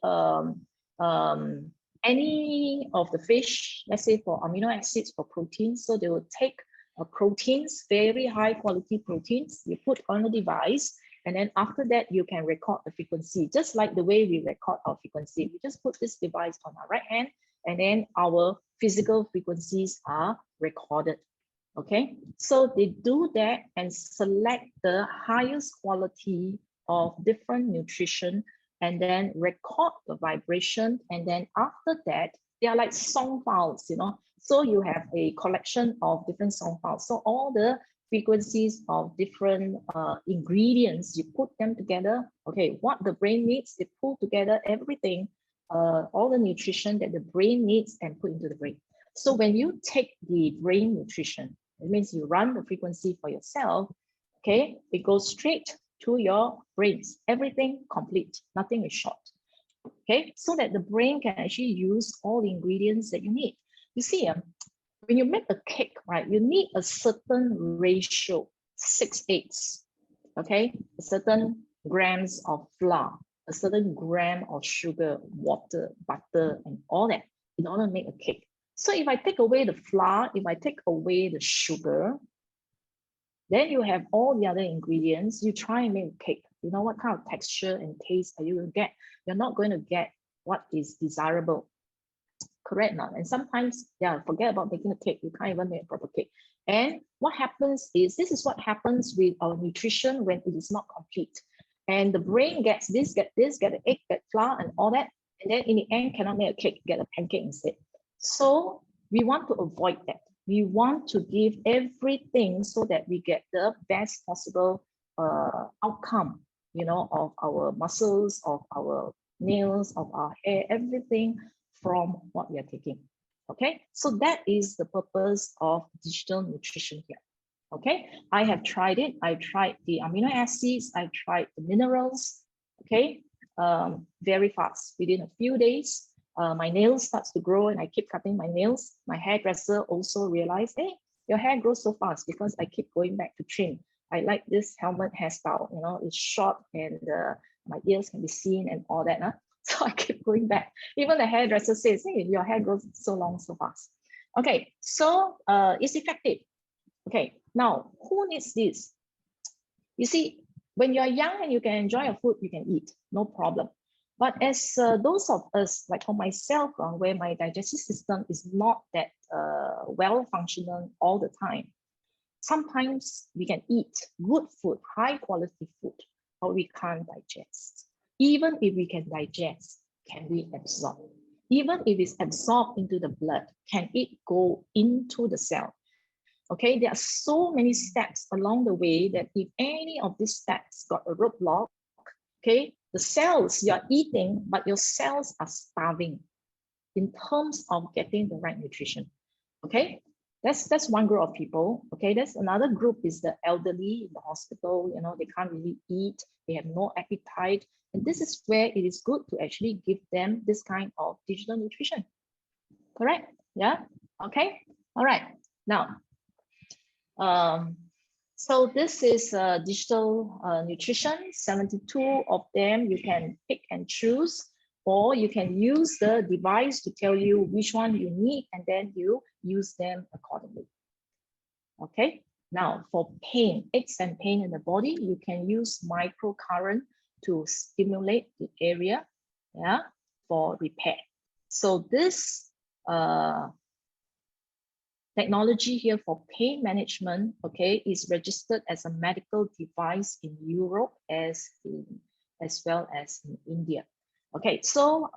any of the fish, let's say for amino acids, for proteins, so they will take proteins, very high quality proteins, you put on a device, and then after that, you can record the frequency, just like the way we record our frequency. We just put this device on our right hand, and then our physical frequencies are recorded. Okay, so they do that and select the highest quality of different nutrition and then record the vibration. And then after that, they are like song files, you know. So you have a collection of different song files. So all the frequencies of different ingredients, you put them together. Okay, what the brain needs, they pull together everything, all the nutrition that the brain needs and put into the brain. So when you take the brain nutrition, it means you run the frequency for yourself, okay? It goes straight to your brains, everything complete, nothing is short, okay? So that the brain can actually use all the ingredients that you need. You see, when you make a cake, right, you need a certain ratio, 6/8, okay? A certain grams of flour, a certain gram of sugar, water, butter, and all that in order to make a cake. So if I take away the flour, if I take away the sugar, then you have all the other ingredients. You try and make a cake. You know what kind of texture and taste are you going to get? You're not going to get what is desirable. Correct now. And sometimes, yeah, forget about making a cake. You can't even make a proper cake. And what happens is, this is what happens with our nutrition when it is not complete. And the brain gets this, get the egg, get flour and all that. And then in the end, cannot make a cake, get a pancake instead. So we want to avoid that. We want to give everything so that we get the best possible outcome, you know, of our muscles, of our nails, of our hair, everything from what we are taking. Okay, so that is the purpose of digital nutrition here. Okay, I have tried it. I tried the amino acids, I tried the minerals. Okay, very fast. Within a few days, my nails starts to grow and I keep cutting my nails. My hairdresser also realized, hey, your hair grows so fast because I keep going back to trim. I like this helmet hairstyle, you know, it's short and my ears can be seen and all that. Huh? So I keep going back. Even the hairdresser says, hey, your hair grows so long, so fast. Okay, so it's effective. Okay, now who needs this? You see, when you're young and you can enjoy your food, you can eat, no problem. But as those of us, like for myself, where my digestive system is not that well functional all the time, sometimes we can eat good food, high quality food, but we can't digest. Even if we can digest, can we absorb? Even if it's absorbed into the blood, can it go into the cell? Okay, there are so many steps along the way that if any of these steps got a roadblock, okay, the cells you're eating, but your cells are starving in terms of getting the right nutrition. Okay, that's one group of people. Okay, that's another group is the elderly in the hospital. You know, they can't really eat, they have no appetite, and this is where it is good to actually give them this kind of digital nutrition. Correct? Yeah. Okay. All right. Now, so this is digital nutrition. 72 of them you can pick and choose, or you can use the device to tell you which one you need, and then you use them accordingly. Okay, now for pain, aches and pain in the body, you can use microcurrent to stimulate the area, yeah, for repair. So this technology here for pain management, okay, is registered as a medical device in Europe as well as in India. Okay, so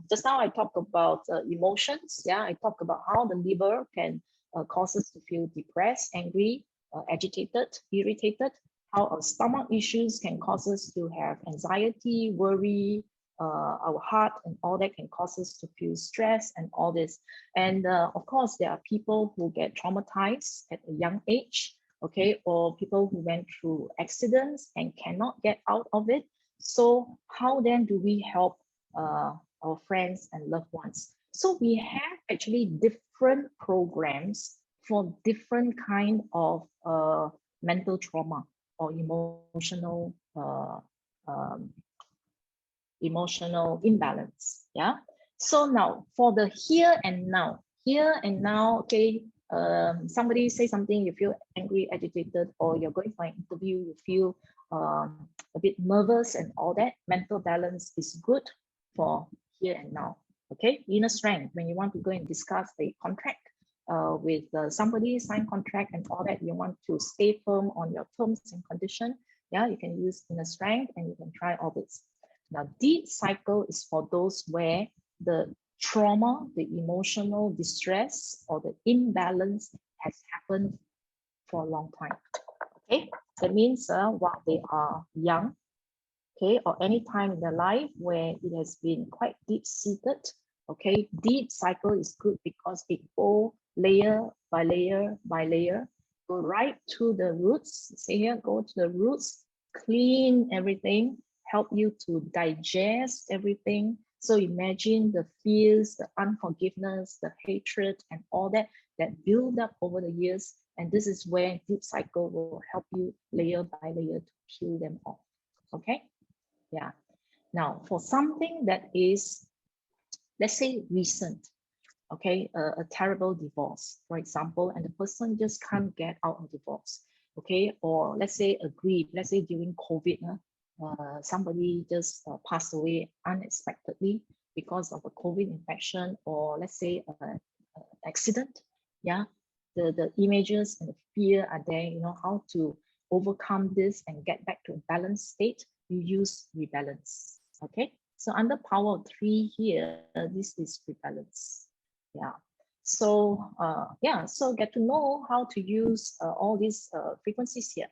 just now I talked about emotions. Yeah, I talked about how the liver can cause us to feel depressed, angry, agitated, irritated. How our stomach issues can cause us to have anxiety, worry, our heart and all that can cause us to feel stress and all this. And of course, there are people who get traumatized at a young age, okay, or people who went through accidents and cannot get out of it. So how then do we help our friends and loved ones? So we have actually different programs for different kind of mental trauma or emotional emotional imbalance. Yeah. So now for the here and now, okay, somebody say something, you feel angry, agitated, or you're going for an interview, you feel a bit nervous and all that. Mental balance is good for here and now. Okay, inner strength, when you want to go and discuss a contract with somebody, sign contract and all that, you want to stay firm on your terms and condition. Yeah, you can use inner strength and you can try all this. Now, deep cycle is for those where the trauma, the emotional distress, or the imbalance has happened for a long time. Okay, that means while they are young, okay, or any time in their life where it has been quite deep-seated, okay, deep cycle is good because it go layer by layer by layer, go right to the roots. Say here, go to the roots, clean everything, help you to digest everything. So imagine the fears, the unforgiveness, the hatred, and all that build up over the years. And this is where deep cycle will help you layer by layer to peel them off. Okay. Yeah. Now, for something that is, let's say, recent, okay, a terrible divorce, for example, and the person just can't get out of divorce, okay, or let's say a grief, let's say during COVID, somebody just passed away unexpectedly because of a COVID infection, or let's say an accident. Yeah, the images and the fear are there, you know, how to overcome this and get back to a balanced state. You use rebalance. Okay, so under power of 3 here, this is rebalance. Yeah, so yeah, so get to know how to use all these frequencies here.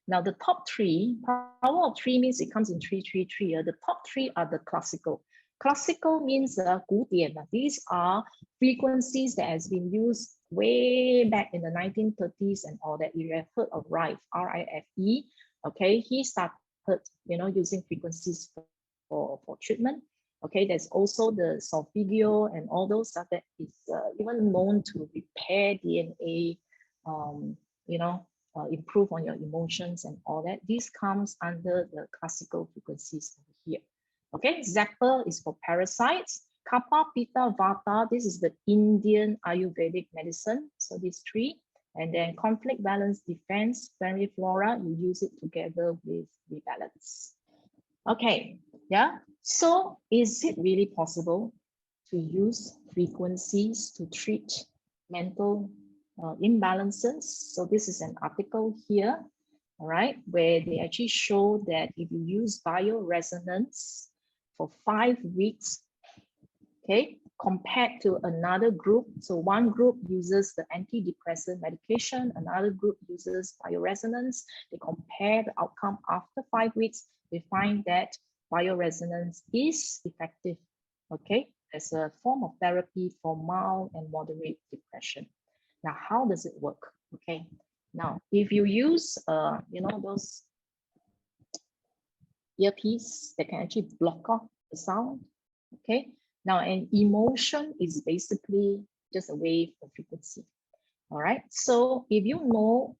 Now the top 3, power of 3 means it comes in 333. The top 3 are the classical. Classical means 古典. These are frequencies that has been used way back in the 1930s and all that. You have heard of Rife, R-I-F-E. Okay, he started, you know, using frequencies for treatment. Okay, there's also the solfeggio and all those stuff that is even known to repair DNA, you know, improve on your emotions and all that. This comes under the classical frequencies over here. Okay, Zappa is for parasites. Kapha, Pitta, Vata, this is the Indian Ayurvedic medicine. So these 3. And then conflict, balance, defense, family flora, you use it together with rebalance. Okay, yeah. So is it really possible to use frequencies to treat mental imbalances? So this is an article here, all right, where they actually show that if you use bioresonance for 5 weeks, okay, compared to another group. So one group uses the antidepressant medication, another group uses bioresonance. They compare the outcome after 5 weeks. They find that bioresonance is effective, okay, as a form of therapy for mild and moderate depression. Now, how does it work? Okay, now if you use, you know, those earpiece that can actually block off the sound, okay. Now, an emotion is basically just a wave of frequency. All right. So if you know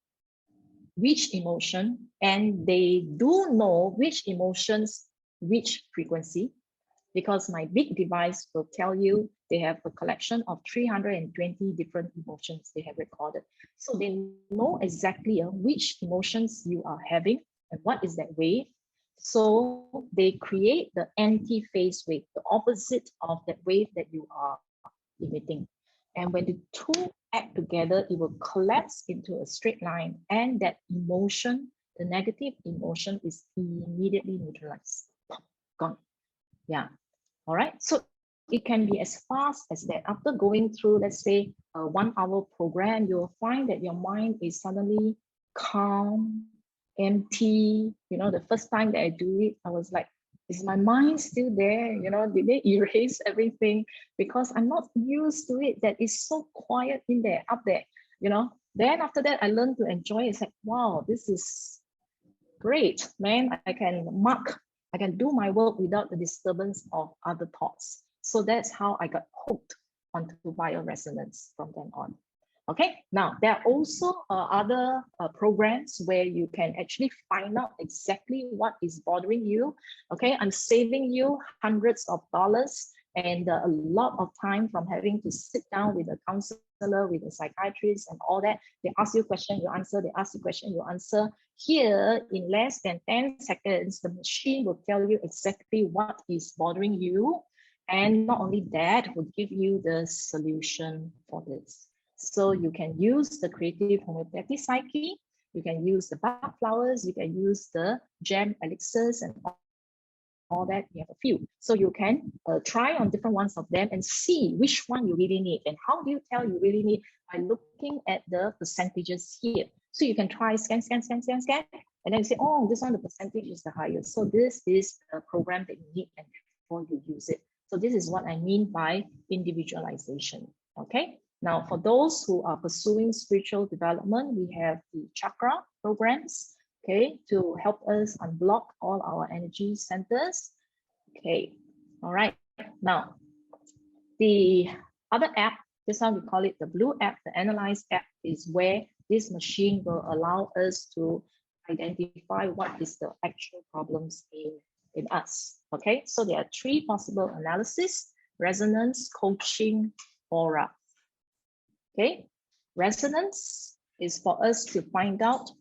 which emotion, and they do know which emotions, which frequency, because my big device will tell you they have a collection of 320 different emotions they have recorded. So they know exactly which emotions you are having and what is that wave. So they create the anti-phase wave, the opposite of that wave that you are emitting. And when the 2 act together, it will collapse into a straight line, and that emotion, the negative emotion, is immediately neutralized. Gone. Yeah. All right. So it can be as fast as that. After going through, let's say, a 1-hour program, you'll find that your mind is suddenly calm, empty. You know, the first time that I do it, I was like, is my mind still there? You know, did they erase everything? Because I'm not used to it, that is so quiet in there, up there, you know. Then after that, I learned to enjoy it. It's like, wow, this is great, man. I can do my work without the disturbance of other thoughts. So that's how I got hooked onto bioresonance from then on. Okay, now there are also other programs where you can actually find out exactly what is bothering you. Okay, I'm saving you hundreds of dollars and a lot of time from having to sit down with a counselor, with a psychiatrist and all that. They ask you a question, you answer, they ask you a question, you answer. Here, in less than 10 seconds, the machine will tell you exactly what is bothering you. And not only that, will give you the solution for this. So you can use the creative homeopathy psyche, you can use the bach flowers, you can use the gem elixirs and all that. You have a few. So you can try on different ones of them and see which one you really need. And how do you tell you really need? By looking at the percentages here. So you can try scan, scan, scan, scan, scan, and then you say, oh, this one, the percentage is the highest. So this is a program that you need and before you use it. So this is what I mean by individualization. Okay. Now, for those who are pursuing spiritual development, we have the chakra programs, okay, to help us unblock all our energy centers. Okay, all right. Now, the other app, this one we call it the blue app, the Analyze app, is where this machine will allow us to identify what is the actual problems in us. Okay, so there are 3 possible analysis: resonance, coaching, aura. Okay, resonance is for us to find out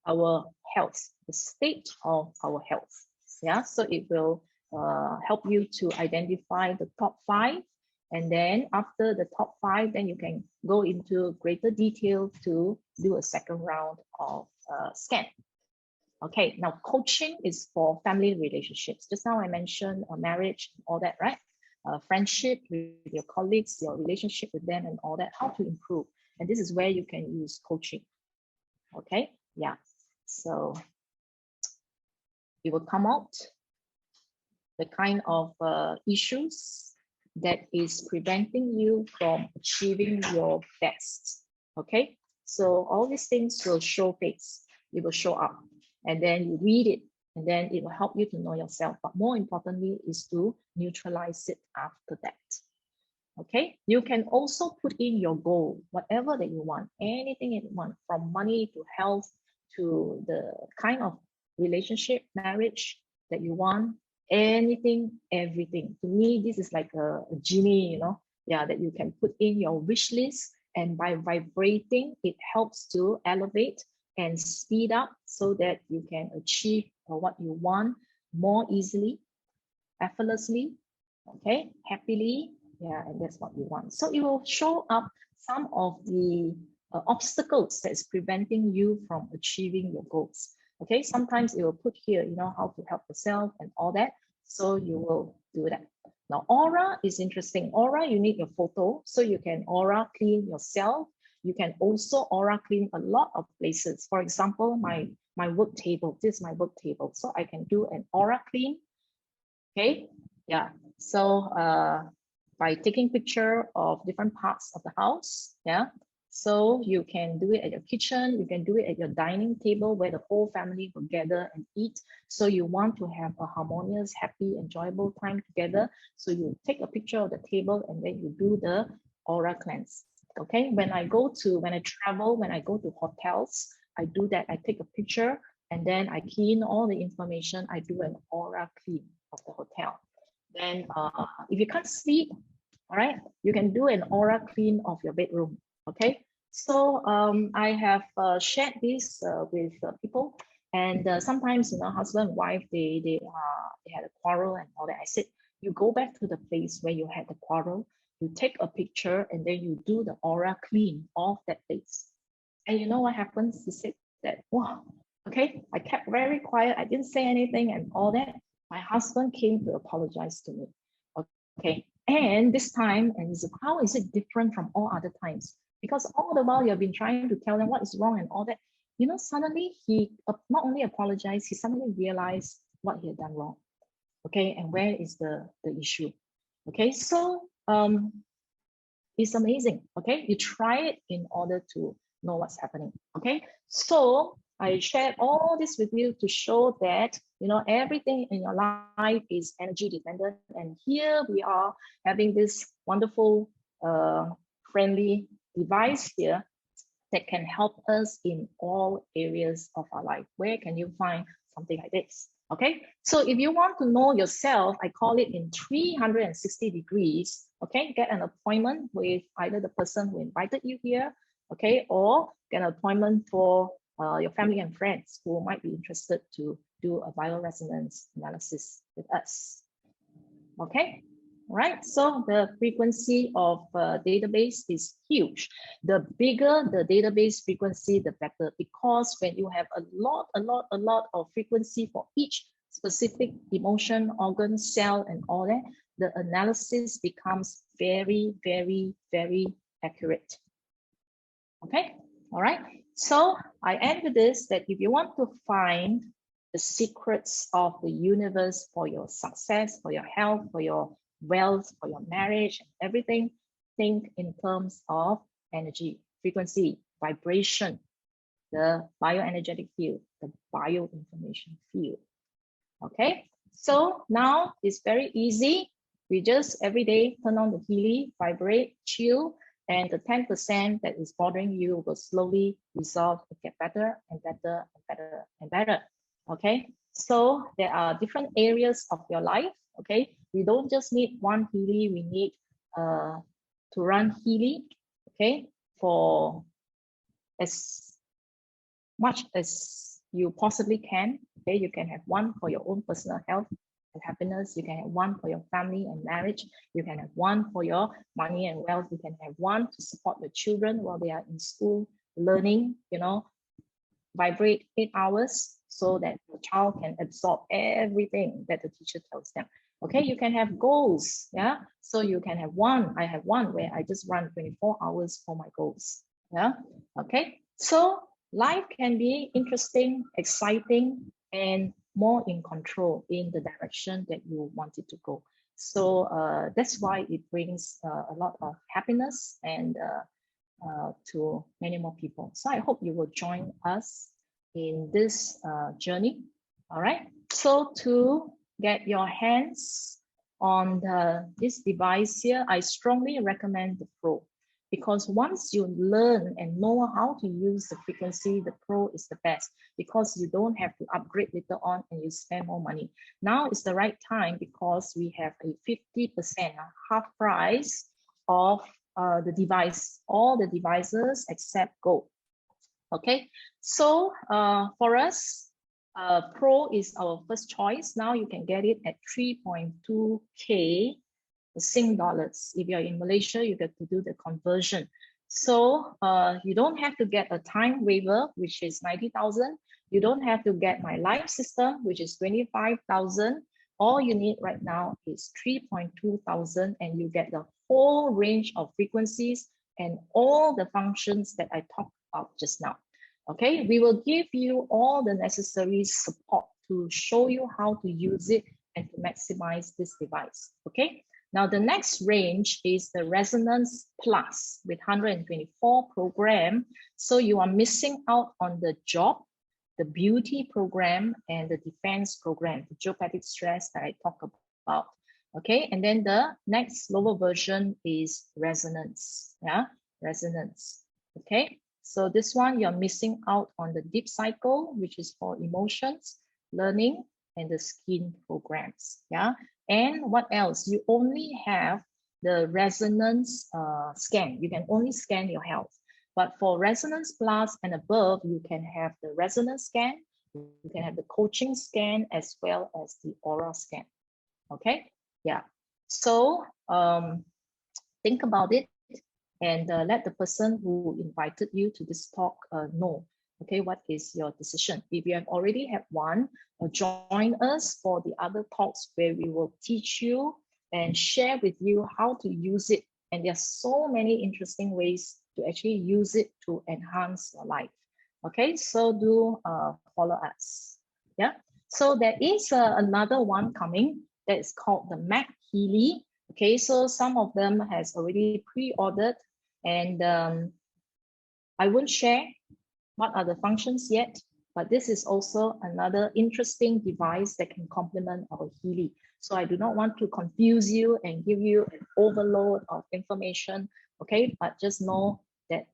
our health, the state of our health. Yeah, so it will help you to identify the top 5. And then after the top 5, then you can go into greater detail to do a second round of scan. Okay, now coaching is for family relationships. Just now I mentioned marriage, all that, right? Friendship with your colleagues, your relationship with them and all that, how to improve. And this is where you can use coaching. Okay, yeah. So it will come out the kind of issues that is preventing you from achieving your best. Okay, so all these things will show face, it will show up, and then you read it, and then it will help you to know yourself. But more importantly is to neutralize it after that. Okay, you can also put in your goal, whatever that you want, anything you want, from money to health to the kind of relationship, marriage that you want, anything, everything. To me, this is like a genie, you know, yeah, that you can put in your wish list, and by vibrating, it helps to elevate and speed up so that you can achieve what you want more easily, effortlessly, okay, happily. Yeah, and that's what you want. So it will show up some of the obstacles that is preventing you from achieving your goals. Okay, sometimes it will put here, you know, how to help yourself and all that. So you will do that. Now, aura is interesting. Aura, you need your photo, so you can aura clean yourself. You can also aura clean a lot of places. For example, my work table, this is my work table. So I can do an aura clean. Okay, yeah. So by taking picture of different parts of the house, yeah. So you can do it at your kitchen, you can do it at your dining table where the whole family will gather and eat. So you want to have a harmonious, happy, enjoyable time together. So you take a picture of the table and then you do the aura cleanse. Okay, when I travel, when I go to hotels, I do that. I take a picture and then I key in all the information. I do an aura clean of the hotel. Then if you can't sleep, all right, you can do an aura clean of your bedroom. Okay, so I have shared this with people, and sometimes, you know, husband and wife, they had a quarrel and all that. I said, you go back to the place where you had the quarrel, you take a picture, and then you do the aura clean of that place. And you know what happens? He said that, wow, okay, I kept very quiet, I didn't say anything and all that. My husband came to apologize to me. Okay, and this time, and he said, how is it different from all other times? Because all the while you've been trying to tell them what is wrong and all that, you know, suddenly he not only apologized, he suddenly realized what he had done wrong. Okay, and where is the issue? Okay, so it's amazing. Okay, you try it in order to know what's happening. Okay, so I shared all this with you to show that, you know, everything in your life is energy dependent. And here we are having this wonderful, friendly device here that can help us in all areas of our life. Where can you find something like this? Okay, so if you want to know yourself, I call it in 360 degrees, okay, get an appointment with either the person who invited you here, okay, or get an appointment for your family and friends who might be interested to do a bioresonance analysis with us. Okay, all right, so the frequency of database is huge. The bigger the database frequency, the better, because when you have a lot of frequency for each specific emotion, organ, cell, and all that, the analysis becomes very accurate. Okay, all right. So I end with this, that if you want to find the secrets of the universe for your success, for your health, for your wealth, for your marriage, and everything, think in terms of energy, frequency, vibration, the bioenergetic field, the bioinformation field. Okay, so now it's very easy. We just every day turn on the Healy, vibrate, chill, and the 10% that is bothering you will slowly resolve and get better and better and better and better. Okay, so there are different areas of your life. Okay, we don't just need one Healy, we need to run Healy, okay, for as much as you possibly can. Okay, you can have one for your own personal health and happiness. You can have one for your family and marriage. You can have one for your money and wealth. You can have one to support your children while they are in school learning, you know, vibrate 8 hours so that your child can absorb everything that the teacher tells them. Okay, you can have goals, yeah. So you can have one, I have one where I just run 24 hours for my goals, yeah. Okay, so life can be interesting, exciting, and more in control in the direction that you want it to go. So that's why it brings a lot of happiness and to many more people. So I hope you will join us in this journey. All right. So to get your hands on this device here, I strongly recommend the Pro, because once you learn and know how to use the frequency, the Pro is the best, because you don't have to upgrade later on and you spend more money. Now is the right time because we have a 50% half price of the device, all the devices except Gold. Okay, so for us, Pro is our first choice. Now you can get it at 3.2K Sing dollars. If you're in Malaysia, you get to do the conversion. So you don't have to get a time waiver, which is 90,000. You don't have to get my live system, which is 25,000. All you need right now is 3,200, and you get the whole range of frequencies and all the functions that I talked about just now. Okay, we will give you all the necessary support to show you how to use it and to maximize this device. Okay, now the next range is the Resonance Plus with 124 program. So you are missing out on the job, the beauty program, and the defense program, the geopathic stress that I talk about. Okay, and then the next lower version is Resonance. Yeah, Resonance. Okay, so this one you're missing out on the deep cycle, which is for emotions, learning, and the skin programs. Yeah, and what else? You only have the resonance scan. You can only scan your health. But for Resonance Plus and above, you can have the resonance scan, you can have the coaching scan, as well as the aura scan. Okay, yeah. So think about it and let the person who invited you to this talk know, okay, what is your decision. If you have already had one, join us for the other talks where we will teach you and share with you how to use it. And there are so many interesting ways to actually use it to enhance your life. Okay, so do follow us. Yeah, so there is another one coming that is called the Mac Healy. Okay, so some of them has already pre-ordered, and I won't share what are the functions yet, but this is also another interesting device that can complement our Healy. So I do not want to confuse you and give you an overload of information, okay? But just know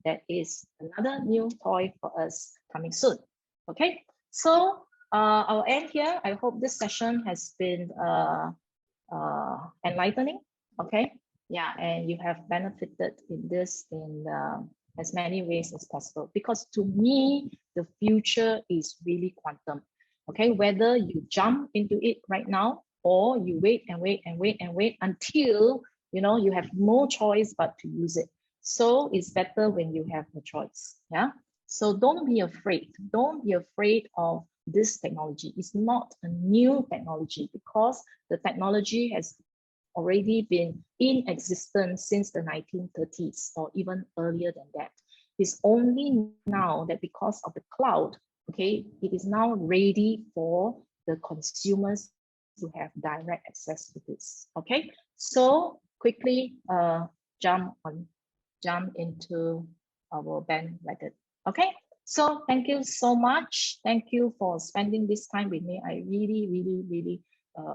that is another new toy for us coming soon. Okay, so I'll end here. I hope this session has been enlightening. Okay, yeah, and you have benefited in this in as many ways as possible, because to me the future is really quantum. Okay, whether you jump into it right now or you wait and wait and wait and wait until you have no choice but to use it. So it's better when you have a choice. Yeah, so don't be afraid of this technology. It's not a new technology, because the technology has already been in existence since the 1930s or even earlier than that. It's only now that because of the cloud, okay, it is now ready for the consumers to have direct access to this. Okay, so quickly jump into our bandwagon. Okay, so thank you so much. Thank you for spending this time with me. I really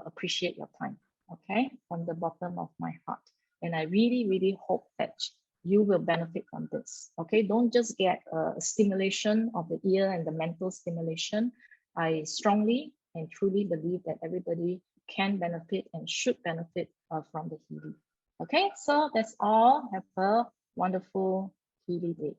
appreciate your time. Okay, from the bottom of my heart. And I really hope that you will benefit from this. Okay, don't just get a stimulation of the ear and the mental stimulation. I strongly and truly believe that everybody can benefit and should benefit from the Healy. Okay, so that's all. Have a wonderful Healy day.